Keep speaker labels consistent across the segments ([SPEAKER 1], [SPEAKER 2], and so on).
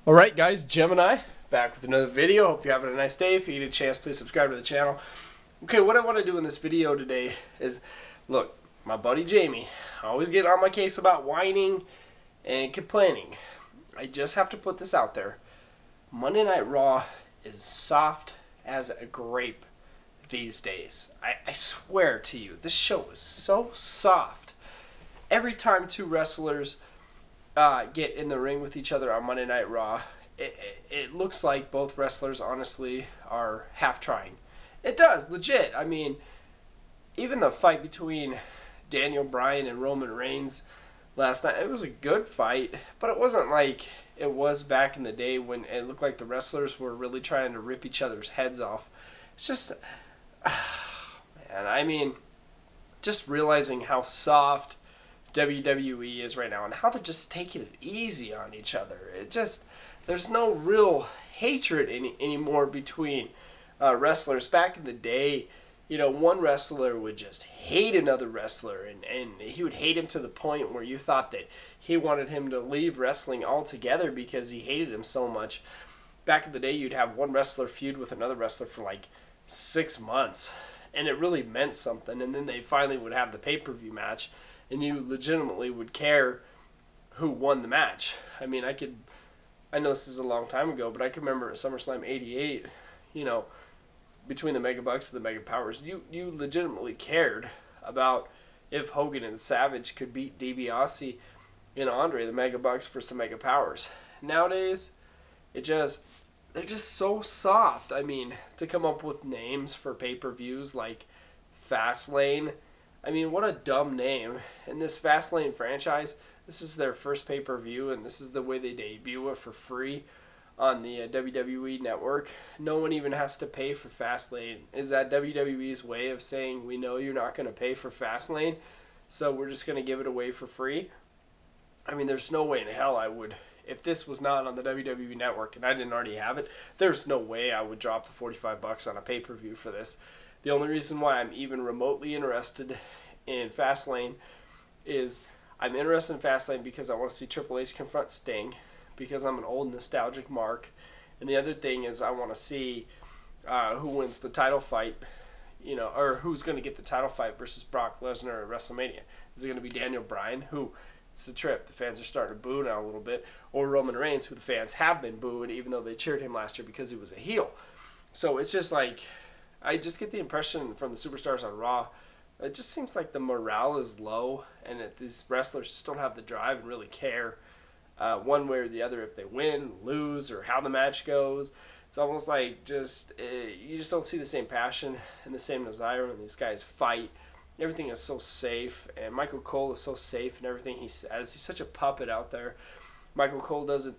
[SPEAKER 1] Alright guys, Gemini, back with another video. Hope you're having a nice day. If you get a chance, please subscribe to the channel. Okay, what I want to do in this video today is, look, my buddy Jamie, I always get on my case about whining and complaining. I just have to put this out there. Monday Night Raw is soft as a grape these days. I swear to you, this show is so soft. Every time two wrestlers get in the ring with each other on Monday Night Raw, it looks like both wrestlers honestly are half trying. It does, legit. I mean, even the fight between Daniel Bryan and Roman Reigns last night, it was a good fight, but it wasn't like it was back in the day when it looked like the wrestlers were really trying to rip each other's heads off. It's just, man, I mean, just realizing how soft WWE is right now and how they're just taking it easy on each other. It just, there's no real hatred anymore between wrestlers. Back in the day, you know, one wrestler would just hate another wrestler, and he would hate him to the point where you thought that he wanted him to leave wrestling altogether because he hated him so much. Back in the day, you'd have one wrestler feud with another wrestler for like 6 months, and it really meant something, and then they finally would have the pay-per-view match, and you legitimately would care who won the match. I mean, I know this is a long time ago, but I can remember at SummerSlam 88, you know, between the Mega Bucks and the Mega Powers, you legitimately cared about if Hogan and Savage could beat DiBiase and Andre, the Mega Bucks, for some Mega Powers. Nowadays, they're just so soft. I mean, to come up with names for pay-per-views like Fastlane, I mean, what a dumb name. In this Fastlane franchise, this is their first pay-per-view, and this is the way they debut it for free on the WWE network. No one even has to pay for Fastlane. Is that WWE's way of saying, we know you're not going to pay for Fastlane, so we're just going to give it away for free? I mean, there's no way in hell I would, if this was not on the WWE network and I didn't already have it, there's no way I would drop the $45 on a pay-per-view for this. The only reason why I'm even remotely interested in Fastlane is I'm interested in Fastlane because I want to see Triple H confront Sting, because I'm an old nostalgic mark. And the other thing is I want to see who wins the title fight, you know, or who's going to get the title fight versus Brock Lesnar at WrestleMania. Is it going to be Daniel Bryan, who, it's a trip, the fans are starting to boo now a little bit, or Roman Reigns, who the fans have been booing even though they cheered him last year because he was a heel. So it's just like, I just get the impression from the superstars on Raw, it just seems like the morale is low and that these wrestlers just don't have the drive and really care one way or the other if they win, lose, or how the match goes. It's almost like you just don't see the same passion and the same desire when these guys fight. Everything is so safe, and Michael Cole is so safe in everything he says. He's such a puppet out there. Michael Cole doesn't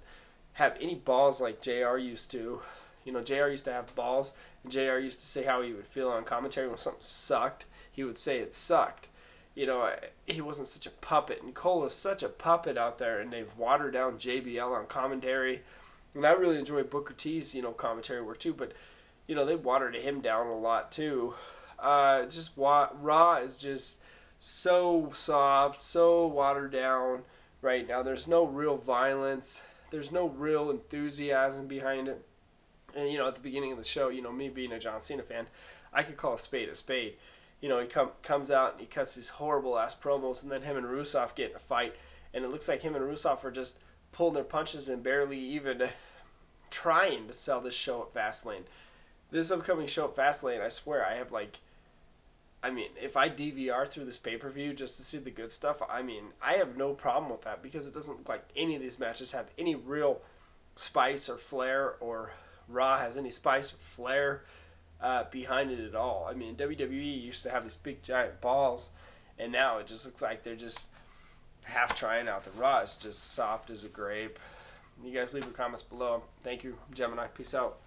[SPEAKER 1] have any balls like JR used to. You know, JR used to have balls, and JR used to say how he would feel on commentary when something sucked. He would say it sucked. You know, he wasn't such a puppet, and Cole is such a puppet out there, and they've watered down JBL on commentary. And I really enjoy Booker T's, you know, commentary work too, but, you know, they watered him down a lot too. Raw is just so soft, so watered down right now. There's no real violence. There's no real enthusiasm behind it. And, you know, at the beginning of the show, you know, me being a John Cena fan, I could call a spade a spade. You know, he comes out and he cuts these horrible-ass promos, and then him and Rusev get in a fight, and it looks like him and Rusev are just pulling their punches and barely even trying to sell this show at Fastlane. This upcoming show at Fastlane, I swear, I have like, I mean, if I DVR through this pay-per-view just to see the good stuff, I mean, I have no problem with that because it doesn't look like any of these matches have any real spice or flair, or Raw has any spice or flair behind it at all. I mean, WWE used to have these big giant balls, and now it just looks like they're just half trying out. The Raw is just soft as a grape. You guys leave your comments below. Thank you, Gemini. Peace out.